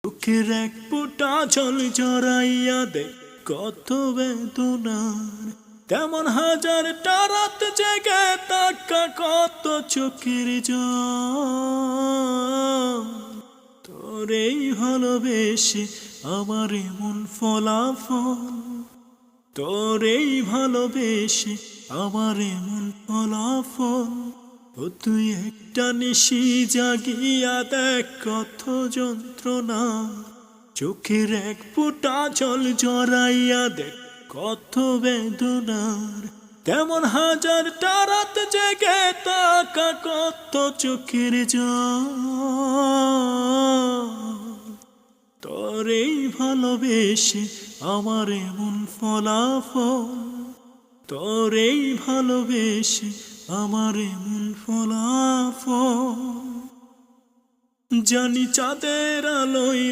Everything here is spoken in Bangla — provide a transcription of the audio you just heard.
চোখের এক ফোঁটা জল জড়াইয়া দে কত বেদনার, তেমন হাজারটা রাত জেগে তাকা কত চোখের জল। তোরেই ভালোবেসে আমার এমন ফলাফল, তোরেই ভালোবেসে আমার এমন ফলাফল। ও তুই একটা নিশি জাগিয়া দেখ কত যন্ত্রণা, চোখের এক ফোঁটা জল জড়াইয়া দেখ কত বেদনার, তেমন হাজারটা রাত জেগে তাকা কত চোখের জল। তোরেই ভালোবেসে আমার এমন ফলাফল, তোরেই ভালোবেসে আমার এমন ফলাফল। জানি চাঁদের আলোয়